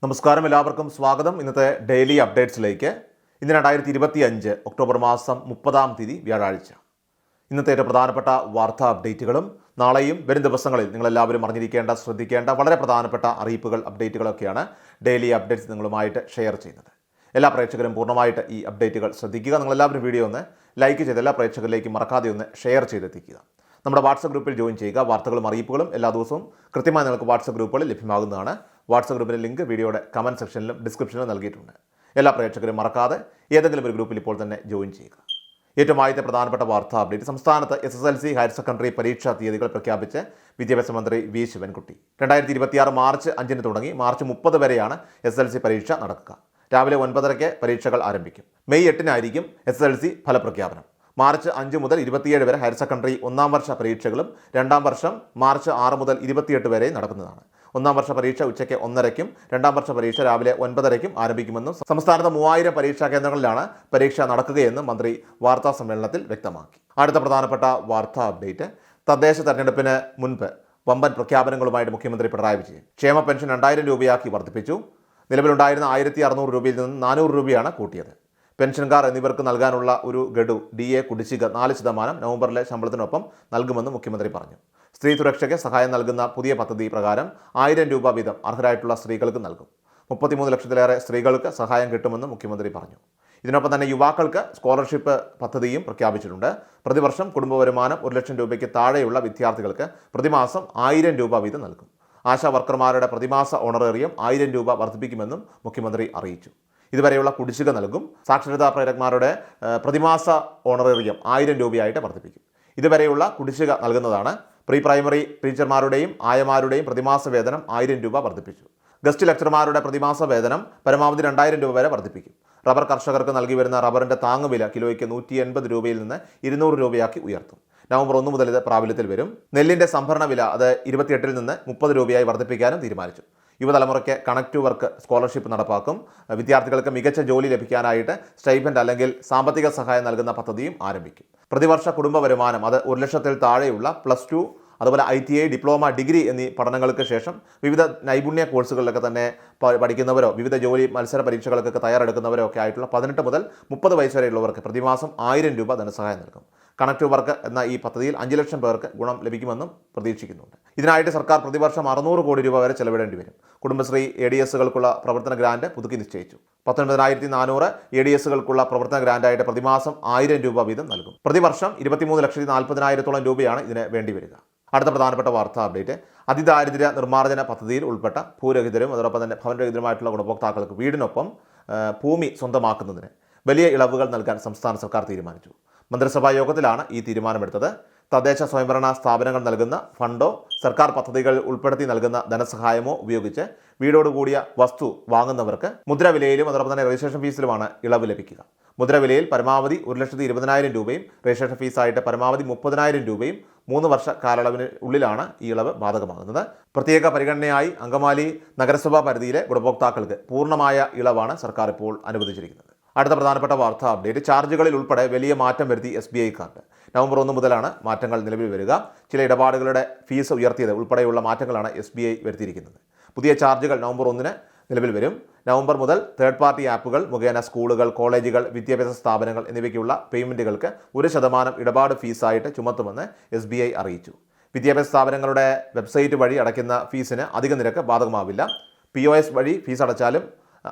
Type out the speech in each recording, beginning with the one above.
നമസ്കാരം, എല്ലാവർക്കും സ്വാഗതം. ഇന്നത്തെ ഡെയിലി അപ്ഡേറ്റ്സിലേക്ക്. ഇന്ന് 2025 ഒക്ടോബർ മാസം 30-ാം തീയതി വ്യാഴാഴ്ച. ഇന്നത്തെ ഏറ്റവും പ്രധാനപ്പെട്ട വാർത്താ അപ്ഡേറ്റുകളും നാളെയും വരും ദിവസങ്ങളിൽ നിങ്ങളെല്ലാവരും അറിഞ്ഞിരിക്കേണ്ട, ശ്രദ്ധിക്കേണ്ട വളരെ പ്രധാനപ്പെട്ട അറിയിപ്പുകൾ, അപ്ഡേറ്റുകളൊക്കെയാണ് ഡെയിലി അപ്ഡേറ്റ്സ് നിങ്ങളുമായിട്ട് ഷെയർ ചെയ്യുന്നത്. എല്ലാ പ്രേക്ഷകരും പൂർണ്ണമായിട്ട് ഈ അപ്ഡേറ്റുകൾ ശ്രദ്ധിക്കുക. നിങ്ങളെല്ലാവരും വീഡിയോ ഒന്ന് ലൈക്ക് ചെയ്ത് എല്ലാ പ്രേക്ഷകരിലേക്കും മറക്കാതെ ഒന്ന് ഷെയർ ചെയ്തെത്തിക്കുക. നമ്മുടെ വാട്സപ്പ് ഗ്രൂപ്പിൽ ജോയിൻ ചെയ്യുക. വാർത്തകളും അറിയിപ്പുകളും എല്ലാ ദിവസവും കൃത്യമായി നിങ്ങൾക്ക് വാട്സപ്പ് ഗ്രൂപ്പുകളിൽ ലഭ്യമാകുന്നതാണ്. വാട്സപ്പ് ഗ്രൂപ്പിൻ്റെ ലിങ്ക് വീഡിയോയുടെ കമൻറ്റ് സെക്ഷനിലും ഡിസ്ക്രിപ്ഷനിലും നൽകിയിട്ടുണ്ട്. എല്ലാ പ്രേക്ഷകരും മറക്കാതെ ഏതെങ്കിലും ഒരു ഗ്രൂപ്പിൽ ഇപ്പോൾ തന്നെ ജോയിൻ ചെയ്യുക. ഏറ്റവും ആദ്യത്തെ പ്രധാനപ്പെട്ട വാർത്താ അപ്ഡേറ്റ്. സംസ്ഥാനത്ത് SSLC ഹയർ സെക്കൻഡറി പരീക്ഷാ തീയതികൾ പ്രഖ്യാപിച്ച് വിദ്യാഭ്യാസ മന്ത്രി വി ശിവൻകുട്ടി. 2026 മാർച്ച് 5-ന് തുടങ്ങി മാർച്ച് 30 വരെയാണ് SSLC പരീക്ഷ നടക്കുക. രാവിലെ 9:30 പരീക്ഷകൾ ആരംഭിക്കും. മെയ് 8-നായിരിക്കും SSLC ഫലപ്രഖ്യാപനം. മാർച്ച് 5 മുതൽ 27 വരെ ഹയർ സെക്കൻഡറി ഒന്നാം വർഷ പരീക്ഷകളും രണ്ടാം വർഷം മാർച്ച് 6 മുതൽ 28 വരെ നടക്കുന്നതാണ്. ഒന്നാം വർഷ പരീക്ഷ ഉച്ചയ്ക്ക് 1:30-ക്കും രണ്ടാം വർഷ പരീക്ഷ രാവിലെ 9:30-ക്കും ആരംഭിക്കുമെന്നും സംസ്ഥാനത്ത് 3000 പരീക്ഷാ കേന്ദ്രങ്ങളിലാണ് പരീക്ഷ നടക്കുകയെന്നും മന്ത്രി വാർത്താ സമ്മേളനത്തിൽ വ്യക്തമാക്കി. അടുത്ത പ്രധാനപ്പെട്ട വാർത്താ അപ്ഡേറ്റ്. തദ്ദേശ തെരഞ്ഞെടുപ്പിന് മുൻപ് വമ്പൻ പ്രഖ്യാപനങ്ങളുമായിട്ട് മുഖ്യമന്ത്രി പിണറായി വിജയൻ. ക്ഷേമ പെൻഷൻ 2000 രൂപയാക്കി വർദ്ധിപ്പിച്ചു. നിലവിലുണ്ടായിരുന്ന 1600 രൂപയിൽ നിന്ന് 400 രൂപയാണ് കൂട്ടിയത്. പെൻഷൻകാർ എന്നിവർക്ക് നൽകാനുള്ള ഒരു ഗഡു DA കുടിശ്ശിക 4% നവംബറിലെ ശമ്പളത്തിനൊപ്പം നൽകുമെന്ന് മുഖ്യമന്ത്രി പറഞ്ഞു. സ്ത്രീ സുരക്ഷയ്ക്ക് സഹായം നൽകുന്ന പുതിയ പദ്ധതി പ്രകാരം 1000 രൂപ വീതം അർഹരായിട്ടുള്ള സ്ത്രീകൾക്ക് നൽകും. 33 ലക്ഷത്തിലേറെ സ്ത്രീകൾക്ക് സഹായം കിട്ടുമെന്ന് മുഖ്യമന്ത്രി പറഞ്ഞു. ഇതിനൊപ്പം തന്നെ യുവാക്കൾക്ക് സ്കോളർഷിപ്പ് പദ്ധതിയും പ്രഖ്യാപിച്ചിട്ടുണ്ട്. പ്രതിവർഷം കുടുംബ വരുമാനം 1 ലക്ഷം രൂപയ്ക്ക് താഴെയുള്ള വിദ്യാർത്ഥികൾക്ക് പ്രതിമാസം 1000 രൂപ വീതം നൽകും. ആശാ വർക്കർമാരുടെ പ്രതിമാസ ഓണറേറിയം 1000 രൂപ വർദ്ധിപ്പിക്കുമെന്നും മുഖ്യമന്ത്രി അറിയിച്ചു. ഇതുവരെയുള്ള കുടിശ്ശിക നൽകും. സാക്ഷരതാ പ്രേരകന്മാരുടെ പ്രതിമാസ ഓണറേറിയം 1000 രൂപയായിട്ട് വർദ്ധിപ്പിക്കും. ഇതുവരെയുള്ള കുടിശ്ശിക നൽകുന്നതാണ്. പ്രീ പ്രൈമറി ടീച്ചർമാരുടെയും ആയമാരുടെയും പ്രതിമാസ വേതനം 1000 രൂപ വർദ്ധിപ്പിച്ചു. ഗസ്റ്റ് ലെക്ചർമാരുടെ പ്രതിമാസ വേതനം പരമാവധി 2000 രൂപ വരെ വർദ്ധിപ്പിക്കും. റബ്ബർ കർഷകർക്ക് നൽകി വരുന്ന റബ്ബറിൻ്റെ താങ്ങുവില കിലോയ്ക്ക് 180 രൂപയിൽ നിന്ന് 200 രൂപയാക്കി ഉയർത്തും. നവംബർ 1 മുതൽ ഇത് പ്രാബല്യത്തിൽ വരും. നെല്ലിൻ്റെ സംഭരണ വില അത് 28-ൽ നിന്ന് 30 രൂപയായി വർദ്ധിപ്പിക്കാനും തീരുമാനിച്ചു. യുവതലമുറയ്ക്ക് കണക്ട് ടു വർക്ക് സ്കോളർഷിപ്പ് നടപ്പാക്കും. വിദ്യാർത്ഥികൾക്ക് മികച്ച ജോലി ലഭിക്കാനായിട്ട് സ്റ്റൈപ്പൻഡ് അല്ലെങ്കിൽ സാമ്പത്തിക സഹായം നൽകുന്ന പദ്ധതിയും ആരംഭിക്കും. പ്രതിവർഷ കുടുംബ വരുമാനം അത് 1 ലക്ഷത്തിൽ താഴെയുള്ള +2, അതുപോലെ ITI, ഡിപ്ലോമ, ഡിഗ്രി എന്നീ പഠനങ്ങൾക്ക് ശേഷം വിവിധ നൈപുണ്യ കോഴ്സുകളിലൊക്കെ തന്നെ പഠിക്കുന്നവരോ വിവിധ ജോലി മത്സര പരീക്ഷകൾക്കൊക്കെ തയ്യാറെടുക്കുന്നവരോ ഒക്കെ ആയിട്ടുള്ള 18 മുതൽ 30 വയസ്സ് വരെയുള്ളവർക്ക് പ്രതിമാസം 1000 രൂപ ധനസഹായം നൽകും. കണക്ട് ടു വർക്ക് എന്ന ഈ പദ്ധതിയിൽ 5 ലക്ഷം പേർക്ക് ഗുണം ലഭിക്കുമെന്നും പ്രതീക്ഷിക്കുന്നുണ്ട്. ഇതിനായിട്ട് സർക്കാർ പ്രതിവർഷം 600 കോടി രൂപ വരെ ചെലവിടേണ്ടി വരും. കുടുംബശ്രീ ADSകൾക്കുള്ള പ്രവർത്തന ഗ്രാന്റ് പുതുക്കി നിശ്ചയിച്ചു. 19,400 ADSകൾക്കുള്ള പ്രവർത്തന ഗ്രാന്റായിട്ട് പ്രതിമാസം 1000 രൂപ വീതം നൽകും. പ്രതിവർഷം 23,40,000 രൂപയാണ് ഇതിന് വേണ്ടിവരിക. അടുത്ത പ്രധാനപ്പെട്ട വാർത്താ അപ്ഡേറ്റ്. അതിദാരിദ്ര്യ നിർമ്മാർജ്ജന പദ്ധതിയിൽ ഉൾപ്പെട്ട ഭൂരഹിതരും അതോടൊപ്പം തന്നെ ഭവനരഹിതരുമായിട്ടുള്ള ഗുണഭോക്താക്കൾക്ക് വീടിനൊപ്പം ഭൂമി സ്വന്തമാക്കുന്നതിന് വലിയ ഇളവുകൾ നൽകാൻ സംസ്ഥാന സർക്കാർ തീരുമാനിച്ചു. മന്ത്രിസഭാ യോഗത്തിലാണ് ഈ തീരുമാനമെടുത്തത്. തദ്ദേശ സ്വയംഭരണ സ്ഥാപനങ്ങൾ നൽകുന്ന ഫണ്ടോ സർക്കാർ പദ്ധതികൾ ഉൾപ്പെടുത്തി നൽകുന്ന ധനസഹായമോ ഉപയോഗിച്ച് വീടോടുകൂടിയ വസ്തു വാങ്ങുന്നവർക്ക് മുദ്രവിലയിലും അതോടൊപ്പം തന്നെ രജിസ്ട്രേഷൻ ഫീസിലുമാണ് ഇളവ് ലഭിക്കുക. മുദ്രവിലയിൽ പരമാവധി 1,20,000 രൂപയും രജിസ്ട്രേഷൻ ഫീസായിട്ട് പരമാവധി 30,000 രൂപയും 3 വർഷ കാലയളവിന് ഉള്ളിലാണ് ഈ ഇളവ് ബാധകമാകുന്നത്. പ്രത്യേക പരിഗണനയായി അങ്കമാലി നഗരസഭാ പരിധിയിലെ ഗുണഭോക്താക്കൾക്ക് പൂർണ്ണമായ ഇളവാണ് സർക്കാർ ഇപ്പോൾ അനുവദിച്ചിരിക്കുന്നത്. അടുത്ത പ്രധാനപ്പെട്ട വാർത്താ അപ്ഡേറ്റ്. ചാർജുകളിൽ ഉൾപ്പെടെ വലിയ മാറ്റം വരുത്തി SBI കാർഡ്. നവംബർ 1 മുതലാണ് മാറ്റങ്ങൾ നിലവിൽ വരിക. ചില ഇടപാടുകളുടെ ഫീസ് ഉയർത്തിയത് ഉൾപ്പെടെയുള്ള മാറ്റങ്ങളാണ് SBI വരുത്തിയിരിക്കുന്നത്. പുതിയ ചാർജുകൾ നവംബർ 1-ന് നിലവിൽ വരും. നവംബർ മുതൽ തേർഡ് പാർട്ടി ആപ്പുകൾ മുഖേന സ്കൂളുകൾ, കോളേജുകൾ, വിദ്യാഭ്യാസ സ്ഥാപനങ്ങൾ എന്നിവയ്ക്കുള്ള പേയ്മെൻറ്റുകൾക്ക് 1% ഇടപാട് ഫീസായിട്ട് ചുമത്തുമെന്ന് SBI അറിയിച്ചു. വിദ്യാഭ്യാസ സ്ഥാപനങ്ങളുടെ വെബ്സൈറ്റ് വഴി അടയ്ക്കുന്ന ഫീസിന് അധിക നിരക്ക് ബാധകമാവില്ല. POS വഴി ഫീസ് അടച്ചാലും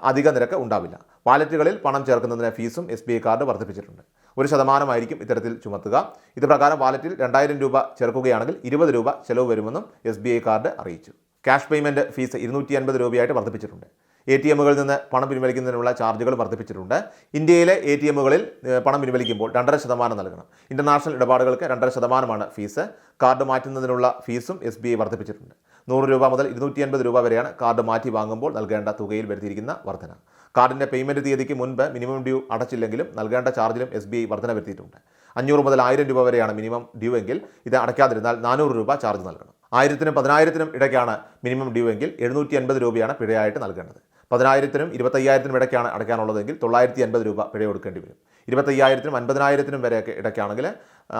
അധിക നിരക്ക് ഉണ്ടാവില്ല. വാലറ്റുകളിൽ പണം ചേർക്കുന്നതിന് ഫീസും SBI കാർഡ് വർദ്ധിപ്പിച്ചിട്ടുണ്ട്. 1% ഇത്തരത്തിൽ ചുമത്തുക. ഇത് പ്രകാരം വാലറ്റിൽ 2000 രൂപ ചേർക്കുകയാണെങ്കിൽ 20 രൂപ ചെലവ് വരുമെന്നും SBI കാർഡ് അറിയിച്ചു. ക്യാഷ് പേയ്മെൻറ്റ് ഫീസ് 250 രൂപയായിട്ട് വർദ്ധിപ്പിച്ചിട്ടുണ്ട്. ATMകളിൽ നിന്ന് പണം പിൻവലിക്കുന്നതിനുള്ള ചാർജുകൾ വർദ്ധിപ്പിച്ചിട്ടുണ്ട്. ഇന്ത്യയിലെ ATMകളിൽ പണം പിൻവലിക്കുമ്പോൾ 2.5% നൽകണം. International ഇടപാടുകൾക്ക് 2.5% fees. കാർഡ് മാറ്റുന്നതിനുള്ള ഫീസും SBI വർദ്ധിപ്പിച്ചിട്ടുണ്ട്. 100 രൂപ മുതൽ 250 രൂപ വരെയാണ് കാർഡ് മാറ്റി വാങ്ങുമ്പോൾ നൽകേണ്ട തുകയിൽ വരുത്തിയിരിക്കുന്ന വർധന. കാർഡിൻ്റെ പേയ്മെൻറ്റ് തീയതിക്ക് മുൻപ് മിനിമം ഡ്യൂ അടച്ചില്ലെങ്കിലും നൽകേണ്ട ചാർജിലും SBI വർധന വരുത്തിയിട്ടുണ്ട്. 500 മുതൽ 1000 രൂപ വരെയാണ് മിനിമം ഡ്യൂ എങ്കിൽ ഇത് അടയ്ക്കാതിരുന്നാൽ 400 രൂപ ചാർജ് നൽകണം. 1000-നും 10,000-നും ഇടയ്ക്കാണ് മിനിമം ഡ്യൂ എങ്കിൽ 750 രൂപയാണ് പിഴയായിട്ട് നൽകേണ്ടത്. 10,000-നും 25,000-നും ഇടയ്ക്കാണ് അടയ്ക്കാനുള്ളതെങ്കിൽ 950 രൂപ പിഴ കൊടുക്കേണ്ടി വരും. 25,000-നും 50,000-നും വരെയൊക്കെ ഇടയ്ക്കാണെങ്കിൽ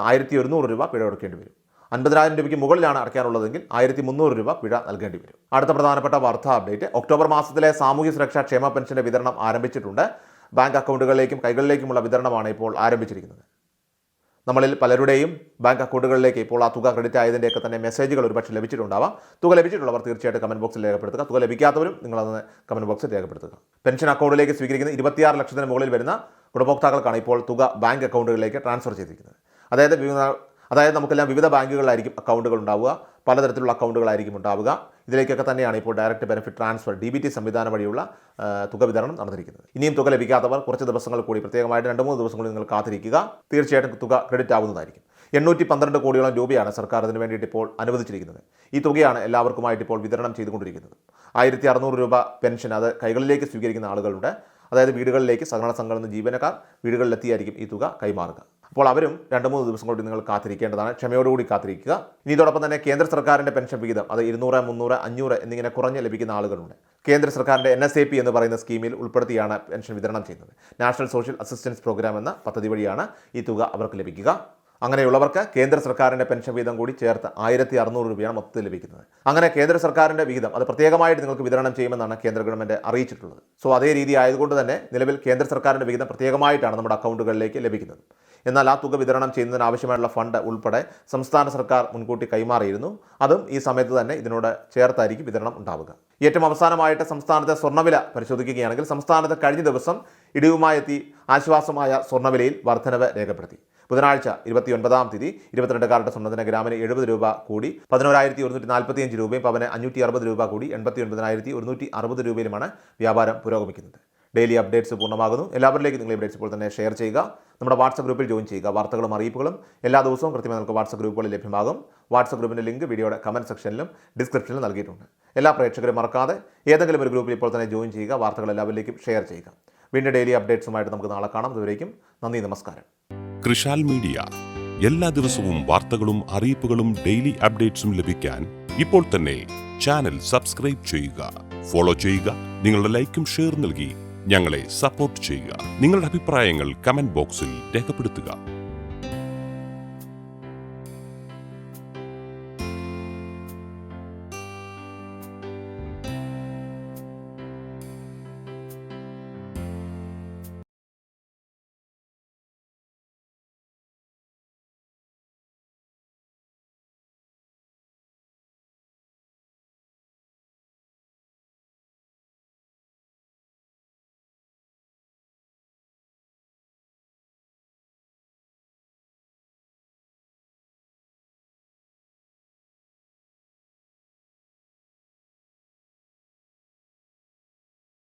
1,100 രൂപ പിഴ കൊടുക്കേണ്ടി വരും. 50,000 രൂപയ്ക്ക് മുകളിലാണ് അടയ്ക്കാനുള്ളതെങ്കിൽ 1,300 രൂപ പിഴ നൽകേണ്ടി വരും. അടുത്ത പ്രധാനപ്പെട്ട വാർത്താ അപ്ഡേറ്റ്, ഒക്ടോബർ മാസത്തിലെ സാമൂഹ്യ സുരക്ഷാ ക്ഷേമ പെൻഷന്റെ വിതരണം ആരംഭിച്ചിട്ടുണ്ട്. ബാങ്ക് അക്കൗണ്ടുകളിലേക്കും കൈകളിലേക്കുമുള്ള വിതരണമാണ് ഇപ്പോൾ ആരംഭിച്ചിരിക്കുന്നത്. നമ്മളിൽ പലരുടെയും ബാങ്ക് അക്കൗണ്ടുകളിലേക്ക് ഇപ്പോൾ ആ തുക ക്രെഡിറ്റ് ആയതിൻ്റെയൊക്കെ തന്നെ മെസ്സേജുകൾ ഒരുപക്ഷെ ലഭിച്ചിട്ടുണ്ടാവാം. തുക ലഭിച്ചിട്ടുള്ളവർ തീർച്ചയായിട്ടും കമൻറ്റ് ബോക്സിൽ രേഖപ്പെടുത്തുക. തുക ലഭിക്കാത്തവരും നിങ്ങളത് കമൻറ്റ് ബോക്സിൽ രേഖപ്പെടുത്തുക. പെൻഷൻ അക്കൗണ്ടിലേക്ക് സ്വീകരിക്കുന്ന 26 ലക്ഷത്തിന് മുകളിൽ വരുന്ന ഗുണഭോക്താക്കൾക്കാണ് ഇപ്പോൾ തുക ബാങ്ക് അക്കൗണ്ടുകളിലേക്ക് ട്രാൻസ്ഫർ ചെയ്തിരിക്കുന്നത്. അതായത് നമുക്കെല്ലാം വിവിധ ബാങ്കുകളിലായിരിക്കും അക്കൗണ്ടുകൾ ഉണ്ടാവുക, പലതരത്തിലുള്ള അക്കൗണ്ടുകളായിരിക്കും ഉണ്ടാവുക. ഇതിലേക്കൊക്കെ തന്നെയാണ് ഇപ്പോൾ ഡയറക്റ്റ് ബെനിഫിറ്റ് ട്രാൻസ്ഫർ DBT സംവിധാനം വഴിയുള്ള തുക വിതരണം നടന്നിരിക്കുന്നത്. ഇനിയും തുക ലഭിക്കാത്തവർ കുറച്ച് ദിവസങ്ങൾ കൂടി, പ്രത്യേകമായിട്ട് 2-3 ദിവസം കൂടി നിങ്ങൾ കാത്തിരിക്കുക. തീർച്ചയായിട്ടും തുക ക്രെഡിറ്റ് ആവുന്നതായിരിക്കും. 812 കോടിയോളം രൂപയാണ് സർക്കാർ ഇതിന് വേണ്ടിയിട്ട് ഇപ്പോൾ അനുവദിച്ചിരിക്കുന്നത്. ഈ തുകയാണ് എല്ലാവർക്കുമായിട്ട് ഇപ്പോൾ വിതരണം ചെയ്തുകൊണ്ടിരിക്കുന്നത്. 1,600 രൂപ പെൻഷൻ അത് കൈകളിലേക്ക് സ്വീകരിക്കുന്ന ആളുകളുണ്ട്. അതായത് വീടുകളിലേക്ക് സഹകരണ സംഘടന ജീവനക്കാർ വീടുകളിലെത്തിയായിരിക്കും ഈ തുക കൈമാറുക. അപ്പോൾ അവരും 2-3 ദിവസം കൊണ്ട് നിങ്ങൾ കാത്തിരിക്കേണ്ടതാണ്. ക്ഷമയോടുകൂടി കാത്തിരിക്കുക. ഇനി ഇതോടൊപ്പം തന്നെ കേന്ദ്ര സർക്കാരിൻ്റെ പെൻഷൻ വിഹിതം അത് 200, 300, 500 എന്നിങ്ങനെ കുറഞ്ഞ് ലഭിക്കുന്ന ആളുകളുണ്ട്. കേന്ദ്ര സർക്കാരിൻ്റെ NSAP എന്ന് പറയുന്ന സ്കീമിൽ ഉൾപ്പെടുത്തിയാണ് പെൻഷൻ വിതരണം ചെയ്യുന്നത്. നാഷണൽ സോഷ്യൽ അസിസ്റ്റൻസ് പ്രോഗ്രാം എന്ന പദ്ധതി വഴിയാണ് ഈ തുക അവർക്ക് ലഭിക്കുക. അങ്ങനെയുള്ളവർക്ക് കേന്ദ്ര സർക്കാരിൻ്റെ പെൻഷൻ വിഹിതം കൂടി ചേർത്ത് 1,600 രൂപയാണ് മൊത്തത്തിൽ ലഭിക്കുന്നത്. അങ്ങനെ കേന്ദ്ര സർക്കാരിൻ്റെ വിഹിതം അത് പ്രത്യേകമായിട്ട് നിങ്ങൾക്ക് വിതരണം ചെയ്യുമെന്നാണ് കേന്ദ്ര ഗവൺമെൻറ് അറിയിച്ചിട്ടുള്ളത്. സോ അതേ രീതി ആയതുകൊണ്ട് തന്നെ നിലവിൽ കേന്ദ്ര സർക്കാരിൻ്റെ വിഹിതം പ്രത്യേകമായിട്ടാണ് നമ്മുടെ അക്കൗണ്ടുകളിലേക്ക് ലഭിക്കുന്നത്. എന്നാൽ ആ തുക വിതരണം ചെയ്യുന്നതിന് ആവശ്യമായുള്ള ഫണ്ട് ഉൾപ്പെടെ സംസ്ഥാന സർക്കാർ മുൻകൂട്ടി കൈമാറിയിരുന്നു. അതും ഈ സമയത്ത് തന്നെ ഇതിനോട് ചേർത്തായിരിക്കും വിതരണം ഉണ്ടാവുക. ഏറ്റവും അവസാനമായിട്ട് സംസ്ഥാനത്തെ സ്വർണ്ണവില പരിശോധിക്കുകയാണെങ്കിൽ സംസ്ഥാനത്ത് കഴിഞ്ഞ ദിവസം ഇടിവുമായെത്തി ആശ്വാസമായ സ്വർണ്ണവിലയിൽ വർധനവ് രേഖപ്പെടുത്തി. ബുധനാഴ്ച 29-ാം തീയതി 22 കാരറ്റ് സ്വർണ്ണത്തിന് ഗ്രാമിന് 70 രൂപ കൂടി 11,145 രൂപയും പവന് 560 രൂപ കൂടി 89,160 രൂപയിലുമാണ് വ്യാപാരം പുരോഗമിക്കുന്നത്. ഡെയിലി അപ്ഡേറ്റ്സ് പൂർണ്ണമാകുന്നു. എല്ലാവരിലേക്കും നിങ്ങൾ അപ്ഡേറ്റ്സ് ഇപ്പോൾ തന്നെ ഷെയർ ചെയ്യുക. നമ്മുടെ വാട്സപ്പ് ഗ്രൂപ്പിൽ ജോയിൻ ചെയ്യുക. വാർത്തകളും അറിയിപ്പുകളും എല്ലാ ദിവസവും കൃത്യമായി നമുക്ക് വാട്സപ്പ് ഗ്രൂപ്പുകളിൽ ലഭ്യമാകും. വാട്സപ്പ് ഗ്രൂപ്പിൻ്റെ ലിങ്ക് വീഡിയോയുടെ കമൻറ്റ് സെക്ഷനിലും ഡിസ്ക്രിപ്ഷനിലും നൽകിയിട്ടുണ്ട്. എല്ലാ പ്രേക്ഷകരും മറക്കാതെ ഏതെങ്കിലും ഒരു ഗ്രൂപ്പിൽ ഇപ്പോൾ തന്നെ ജോയിൻ ചെയ്യുക. വാർത്തകൾ എല്ലാവരിലേക്കും ഷെയർ ചെയ്യുക. വീണ്ടും ഡെയിലി അപ്ഡേറ്റ്സുമായിട്ട് നമുക്ക് നാളെ കാണാം. അതുവരേക്കും നന്ദി, നമസ്കാരം. കൃഷാൽ മീഡിയ എല്ലാ ദിവസവും വാർത്തകളും അറിയിപ്പുകളും ഡെയിലി അപ്ഡേറ്റ്സും ലഭിക്കാൻ ഇപ്പോൾ തന്നെ ചാനൽ സബ്സ്ക്രൈബ് ചെയ്യുക, ഫോളോ ചെയ്യുക. നിങ്ങളുടെ ലൈക്കും ഷെയർ നൽകി ഞങ്ങളെ സപ്പോർട്ട് ചെയ്യുക. നിങ്ങളുടെ അഭിപ്രായങ്ങൾ കമന്റ് ബോക്സിൽ രേഖപ്പെടുത്തുക.